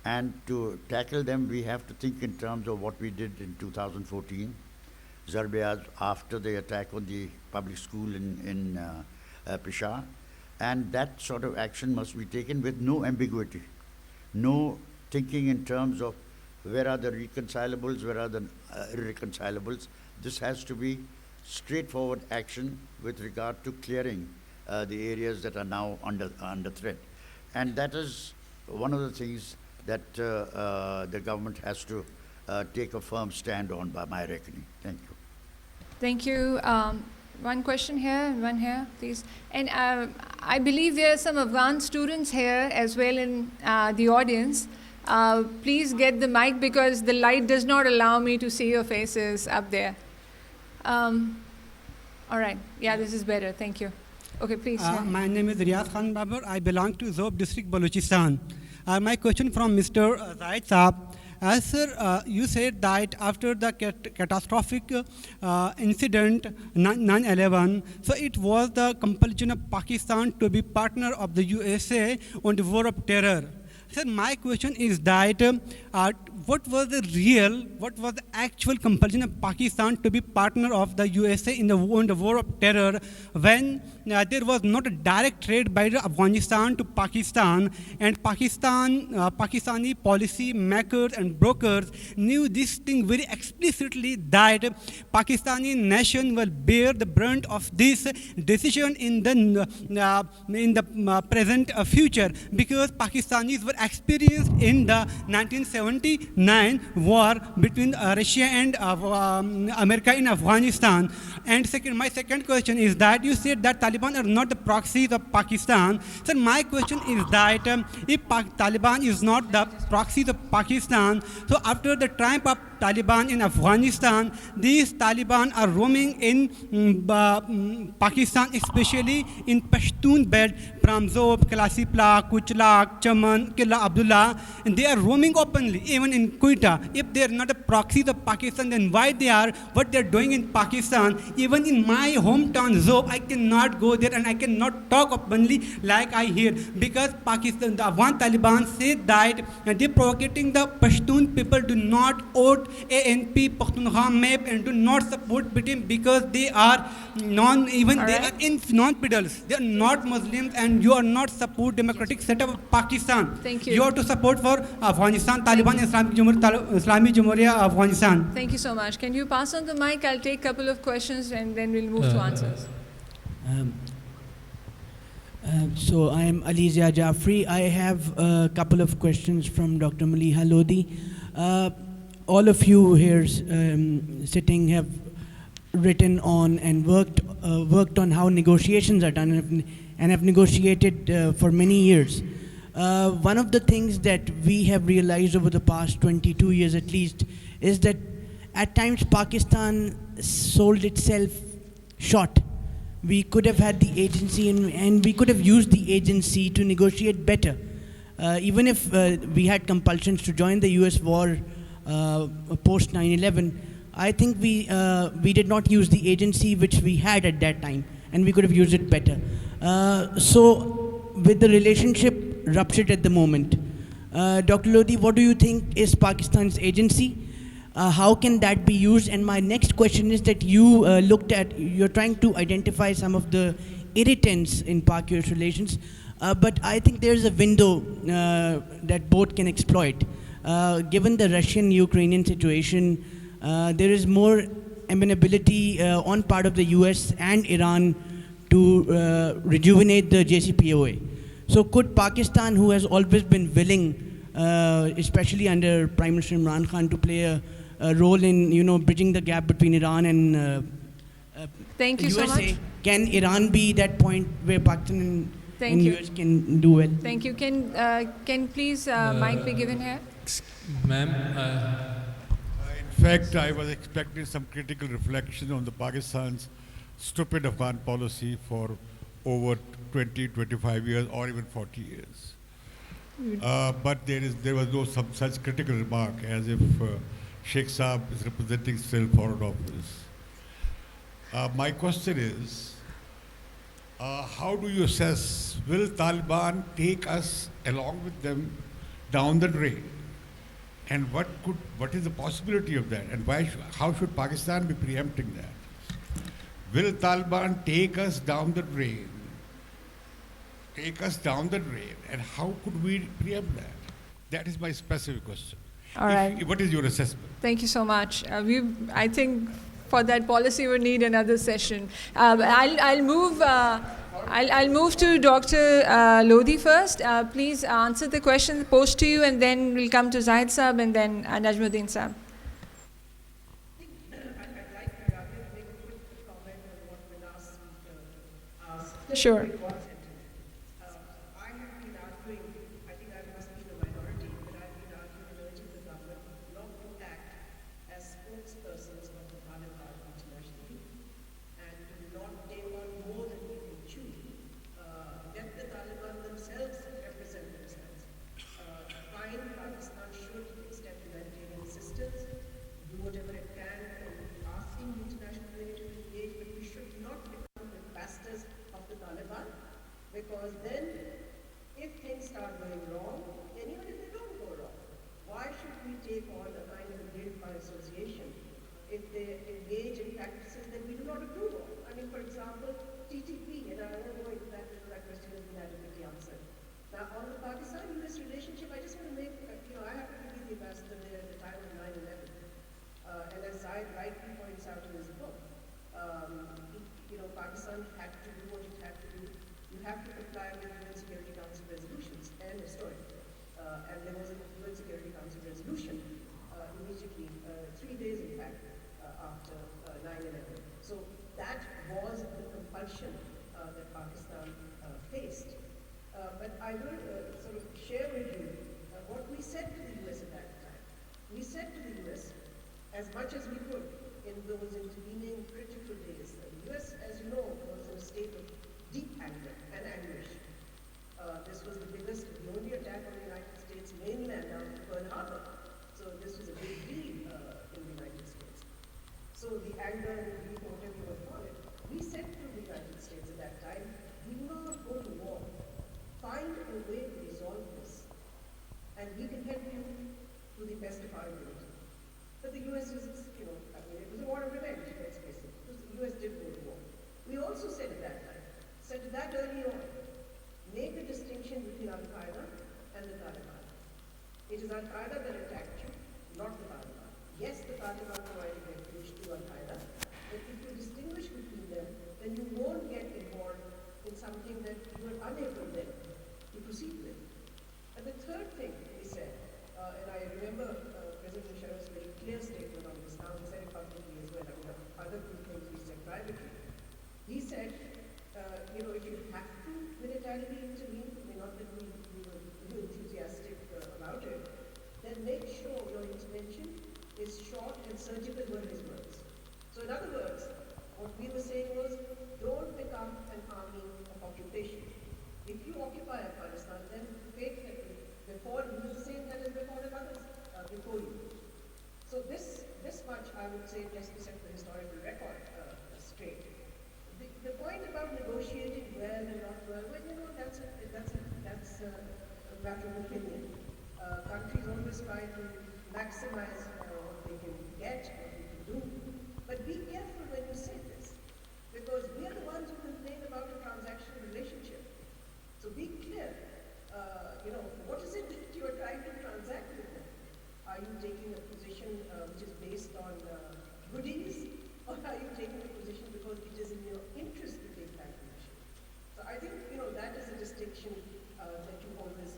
And to tackle them, we have to think in terms of what we did in 2014, Rabia after the attack on the public school in Peshawar. And that sort of action must be taken with no ambiguity, no thinking in terms of where are the reconcilables, where are the irreconcilables. This has to be straightforward action with regard to clearing the areas that are now under threat. And that is one of the things that the government has to take a firm stand on, by my reckoning. Thank you. Thank you. One question here and one here, please. And I believe there are some Afghan students here as well in the audience. Please get the mic because the light does not allow me to see your faces up there. All right. Yeah, this is better. Thank you. Okay, please. My name is Riyaz Khan Babar. I belong to Zob district, Balochistan. My question from Mr. Zahid Saab. As sir, you said that after the catastrophic incident 9/11, so it was the compulsion of Pakistan to be partner of the USA on the war of terror. Sir, my question is that what was the actual compulsion of Pakistan to be partner of the USA in the war of terror when there was not a direct trade by Afghanistan to Pakistan, and Pakistani policy makers and brokers knew this thing very explicitly that Pakistani nation will bear the brunt of this decision in the present future, because Pakistanis were experienced in the 1979 war between Russia and America in Afghanistan. And my second question is that you said that Taliban are not the proxies of Pakistan. So my question is that if Taliban is not the proxies of Pakistan, so after the triumph of Taliban in Afghanistan, these Taliban are roaming in Pakistan, especially in Pashtun belt from Zob, Kalasipla, Kuchlak, Chaman, Killa Abdullah, and they are roaming openly, even in Quetta. If they are not a proxy of Pakistan, then why they are, what they are doing in Pakistan? Even in my hometown Zob, I cannot go there and I cannot talk openly like I hear, because Pakistan, the Afghan Taliban said that they are provocating the Pashtun people to not vote ANP Pakhtunkhwa map and do not support BTM because they are they are non-pedals. They are not Muslims, and you are not support democratic setup of Pakistan. Thank you. You are to support for Afghanistan, Taliban, Islamic Jamhuriya, Afghanistan. Thank you so much. Can you pass on the mic? I'll take a couple of questions and then we'll move to answers. So I am Alizia Jaffrey. I have a couple of questions from Dr. Maleeha Lodhi. All of you here sitting have written on and worked on how negotiations are done and have negotiated for many years. One of the things that we have realized over the past 22 years at least is that at times Pakistan sold itself short. We could have had the agency and we could have used the agency to negotiate better. Even if we had compulsions to join the US war post 9/11, I think we did not use the agency which we had at that time, and we could have used it better. So with the relationship ruptured at the moment, Dr. Lodhi, what do you think is Pakistan's agency? How can that be used? And my next question is that you're trying to identify some of the irritants in Pak-US relations, but I think there's a window that both can exploit. Given the Russian-Ukrainian situation, there is more amenability on part of the US and Iran to rejuvenate the JCPOA. So could Pakistan, who has always been willing, especially under Prime Minister Imran Khan, to play a role in bridging the gap between Iran and Thank you USA, so much. can Iran be that point where Pakistan Thank and you. US can do well. Thank you. Can please mic be given here? Ma'am, In fact, I was expecting some critical reflection on the Pakistan's stupid Afghan policy for over 20, 25 years or even 40 years. But there was no such critical remark as if Sheikh Saab is representing still foreign office. My question is, how do you assess, will Taliban take us along with them down the drain? And what is the possibility of that? And how should Pakistan be preempting that? Will Taliban take us down the drain? And how could we preempt that? That is my specific question. All right. What is your assessment? Thank you so much. I think for that policy we need another session. I'll move to Dr. Lodhi first. Please answer the question posed to you, and then we'll come to Zahid Saab and then Najmudin Saab. I'd like Rabia to make a quick comment on what the last speaker asked. Sure. I have been arguing, I think I must be the minority, but I've been arguing and urging the government not to act as spokespersons of the Taliban internationally and to not take on more than we can chew. Let the Taliban themselves represent themselves. Fine, Pakistan should extend humanitarian assistance, do whatever it can in asking the international community to engage, but we should not become the ambassadors of the Taliban, because then if things start going wrong, and even if they don't go wrong, why should we take on a kind of guilt by association if they engage in practices that we do not approve of? I mean, for example, TTP, and I won't go into that because that question has been adequately answered. Now, on the Pakistan-US relationship, I just want to make, I happened to be the ambassador there at the time of 9/11. And as Zahid rightly points out in his book, Pakistan had to do what it had to do. You have to comply with UN Security Council resolutions, end of story. And there was a UN Security Council resolution immediately, 3 days in fact, after 9/11. So that was the compulsion that Pakistan faced. But I will sort of share with you what we said to the US at that time. We said to the US, as much as we could in those intervening critical days. The US, as you know, was in a state of deep anger and anguish. This was the only attack on the United States mainland out of Pearl Harbor. So this was a big deal in the United States. So the anger and the grief, whatever you want to call it, we said to the United States at that time, do not go to war. Find a way to resolve this. And we can help you to the best of our ability. But the US was, it was a war of revenge, let's face it. Because the US did go to war. We also said at that time, said that early on, make a distinction between Al-Qaeda and the Taliban. It is Al-Qaeda that attacked you, not the Taliban. Yes, the Taliban provided refuge to Al-Qaeda, but if you distinguish between them, then you won't get involved in something that you are unable then to proceed with. And the third thing he said, and I remember President Musharraf's very clear statement on this, now he said it publicly as well, other things he said privately. He said, if you have to militarily intervene, not that we were enthusiastic about it, then make sure your intervention is short and surgical, were his words. So in other words, what we were saying was, don't become an army of occupation. If you occupy Afghanistan, then fake that before you was the same that as before the others before you. So this much I would say, just to set the historical record straight. The point about negotiating well and not well, that's a matter of opinion. Countries always try to maximize what they can get, what they can do. But be careful when you say this, because we are the ones who complain about a transactional relationship. So be clear. What is it that you are trying to transact with them? Are you taking a position which is based on goodies, or are you taking a position because it is in your interest to take that position? So I think that is a distinction that you always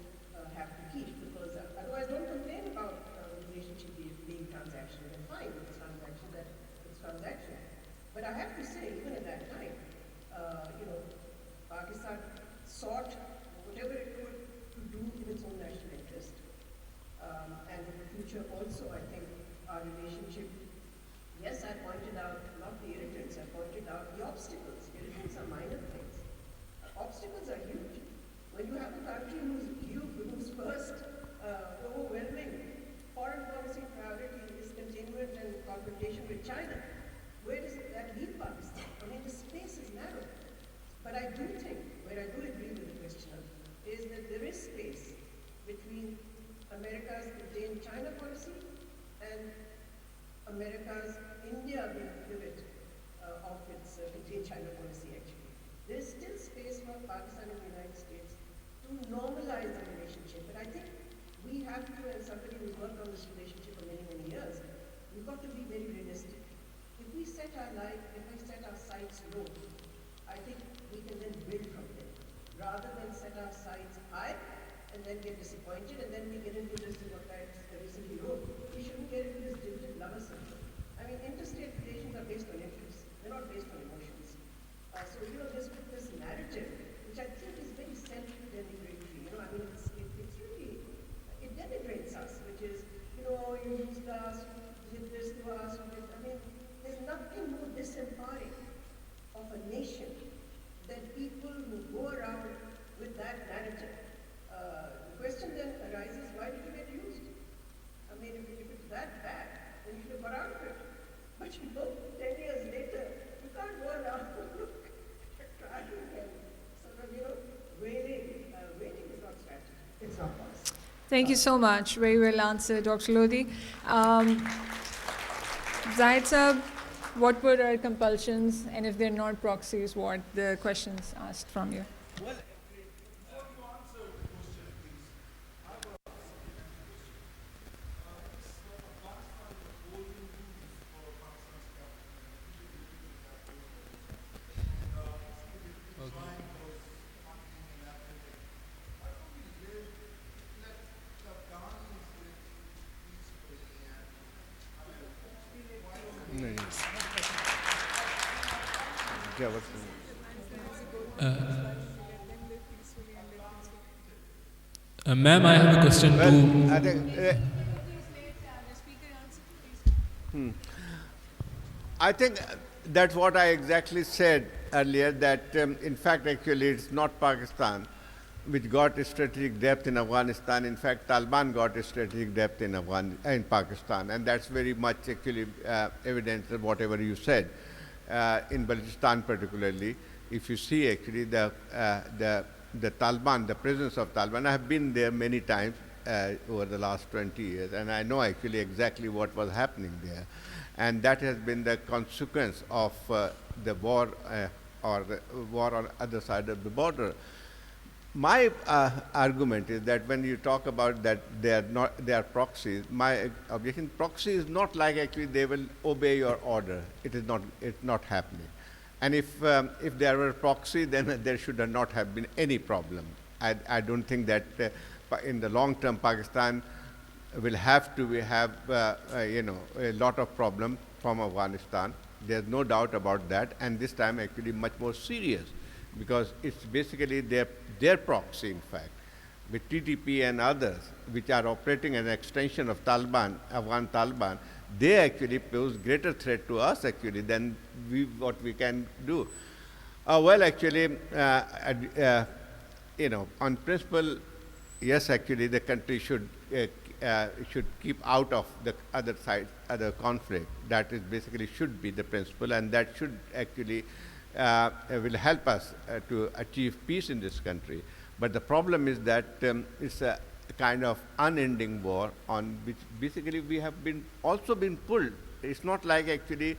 have to keep, because otherwise don't complain about the relationship being transactional. And fine, if it's transactional, it's transactional. But I have to say, even at that time, Pakistan sought whatever it could to do in its own national interest. And in the future also, I think our relationship, yes, I pointed out not the irritants, I pointed out the obstacles. Irritants are minor things. Obstacles are huge. When you have a country whose first overwhelming foreign policy priority is containment and confrontation with China, where does that leave Pakistan? I mean, the space is narrow. But I do think, where I do agree with the questioner, is that there is space between America's contained China policy and America's India being pivot of its contained China policy, actually. There is still space for Pakistan and the United States to normalize the relationship. But I think we have to, as somebody who's worked on this relationship for many, many years, we've got to be very realistic. If we set our sights low, I think we can then build from there, rather than set our sights high and then get disappointed, and then we get into this, what I recently wrote. We shouldn't get into this dividend lover circle. I mean, interstate relations are based on interests. They're not based on emotions. So, this narrative, which I think is very self-denigratory, I mean, it's really, it denigrates us, which is, you used us, you did this to us, I mean, there's nothing more disempowering of a nation than people who go around with that narrative. The question then arises, why did you get used? I mean, if it's that bad, then you should have got out of it. But 10 years later, you can't go around trying and sort of, waiting. Waiting is not strategy. It's not policy. Thank you so much. Very well answered, Dr. Lodhi. Zahid Saab, what were our compulsions, and if they're not proxies, what the questions asked from you? Well, before you answer the question, please, I have a Afghanistan is a golden news for Pakistan's capital. Why don't we let the Afghans live peacefully and Ma'am, I have a question to. I think, I think that's what I exactly said earlier, that in fact, actually, it's not Pakistan which got a strategic depth in Afghanistan. In fact, Taliban got a strategic depth in Pakistan, and that's very much actually evidence of whatever you said. In Balochistan particularly, if you see actually the Taliban, the presence of Taliban, I have been there many times over the last 20 years, and I know actually exactly what was happening there. And that has been the consequence of the war or the war on the other side of the border. My argument is that when you talk about that they are proxies, my objection, proxy is not like actually they will obey your order. It's not happening. And if there were proxy, then there should not have been any problem. I don't think that in the long term Pakistan will have to have a lot of problem from Afghanistan. There's no doubt about that, and this time actually much more serious, because it's basically their proxy, in fact, with TTP and others, which are operating as an extension of Taliban, Afghan Taliban. They actually pose greater threat to us actually than what we can do. Well, actually, on principle, yes, actually, the country should keep out of the other conflict. That is basically should be the principle, and that should actually will help us to achieve peace in this country. But the problem is that it's a kind of unending war on which basically we have also been pulled. It's not like actually,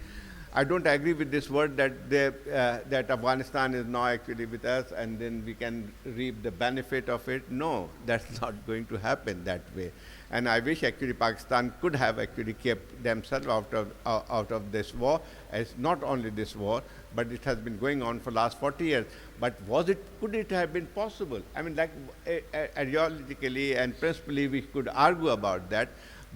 I don't agree with this word that that Afghanistan is now actually with us and then we can reap the benefit of it. No, that's not going to happen that way. And I wish actually Pakistan could have actually kept themselves out of this war, as not only this war, but it has been going on for the last 40 years. But could it have been possible? I mean, like ideologically and principally we could argue about that,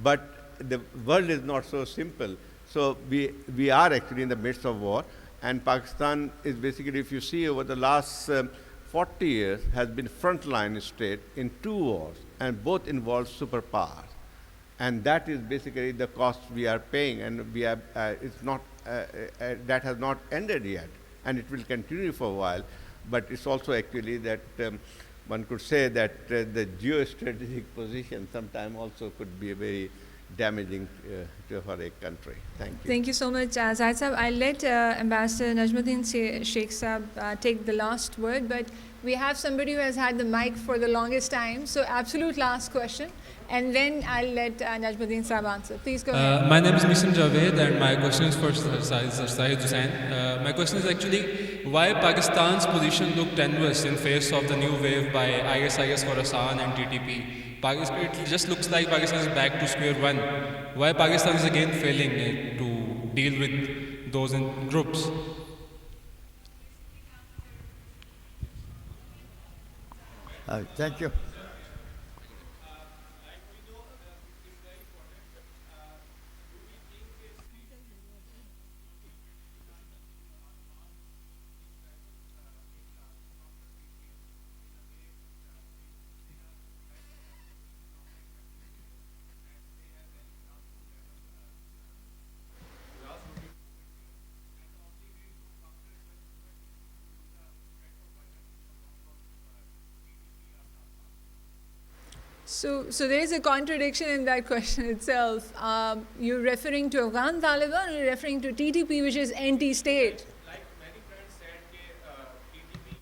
but the world is not so simple. So we are actually in the midst of war, and Pakistan is basically, if you see over the last 40 years has been frontline state in 2 wars, and both involve superpowers. And that is basically the cost we are paying, and we are, it's not, that has not ended yet, and it will continue for a while. But it's also actually that one could say that the geostrategic position sometimes also could be a very damaging for a country. Thank you. Thank you so much, Zahid Saab. I'll let Ambassador Najmudin Sheikh Saab take the last word, but we have somebody who has had the mic for the longest time, so absolute last question, and then I'll let Najmudin Saab answer. Please go ahead. My name is Misam Javed, and my question is for Zahid Hussain. My question is actually why Pakistan's position looked tenuous in face of the new wave by ISIS, Khorasan and TTP. It just looks like Pakistan is back to square one. Why Pakistan is again failing to deal with those groups? Thank you. So there is a contradiction in that question itself. You're referring to Afghan Taliban, or you're referring to TTP, which is anti-state? Like many friends said, TTP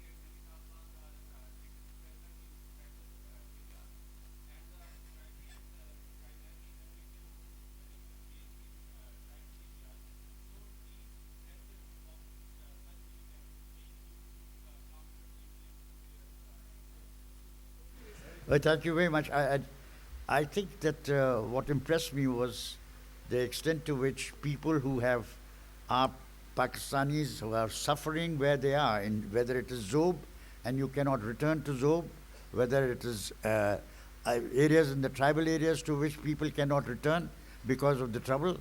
Thank you very much. I think that what impressed me was the extent to which people who are Pakistanis who are suffering where they are, whether it is Zob and you cannot return to Zob, whether it is areas in the tribal areas to which people cannot return because of the trouble.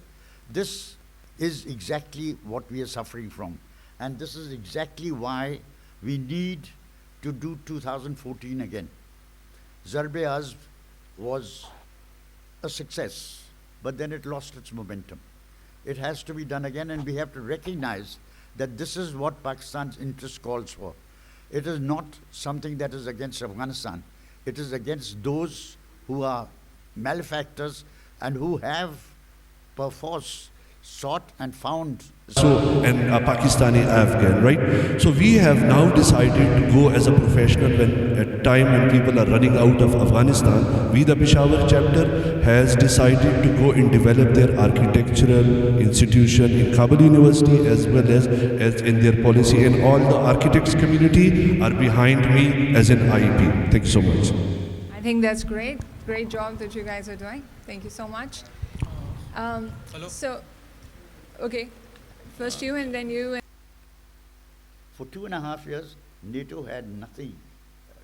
This is exactly what we are suffering from. And this is exactly why we need to do 2014 again. Zarbe-Azb was a success, but then it lost its momentum. It has to be done again, and we have to recognize that this is what Pakistan's interest calls for. It is not something that is against Afghanistan. It is against those who are malefactors and who have perforce sought and found. And a Pakistani Afghan, right? So we have now decided to go as a professional when at time when people are running out of Afghanistan. We, the Peshawar chapter, has decided to go and develop their architectural institution in Kabul University as well as in their policy. And all the architects community are behind me as an IEP. Thank you so much. I think that's great. Great job that you guys are doing. Thank you so much. Hello? So, okay, first you and then you. For 2.5 years, NATO had nothing,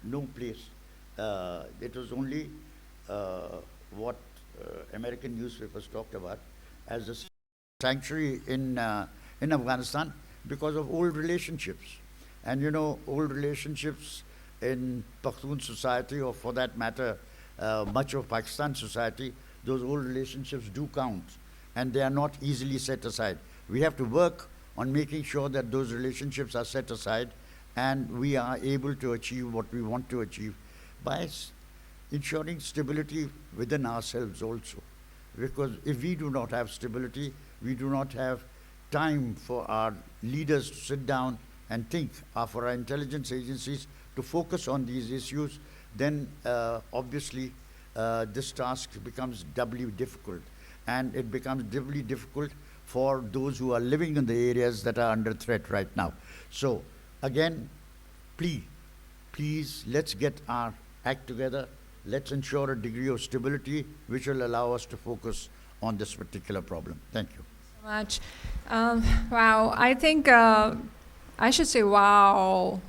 no place. It was only what American newspapers talked about as a sanctuary in Afghanistan because of old relationships. And you know, old relationships in Pakhtun society, or for that matter, much of Pakistan society, those old relationships do count, and they are not easily set aside. We have to work on making sure that those relationships are set aside and we are able to achieve what we want to achieve by ensuring stability within ourselves also. Because if we do not have stability, we do not have time for our leaders to sit down and think, for our intelligence agencies to focus on these issues, then obviously this task becomes doubly difficult. And it becomes doubly difficult for those who are living in the areas that are under threat right now. So again, please, let's get our act together. Let's ensure a degree of stability which will allow us to focus on this particular problem. Thank you. So much. Wow, I think I should say wow,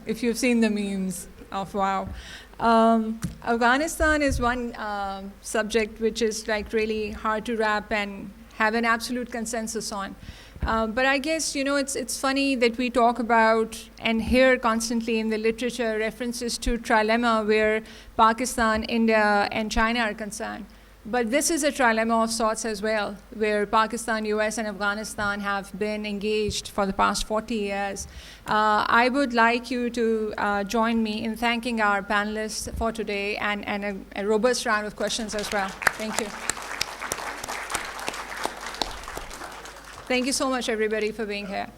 if you've seen the memes of wow. Afghanistan is one subject which is like really hard to wrap and have an absolute consensus on. But I guess, it's funny that we talk about and hear constantly in the literature references to trilemma where Pakistan, India, and China are concerned. But this is a trilemma of sorts as well, where Pakistan, US, and Afghanistan have been engaged for the past 40 years. I would like you to join me in thanking our panelists for today and a robust round of questions as well. Thank you. Thank you so much, everybody, for being here.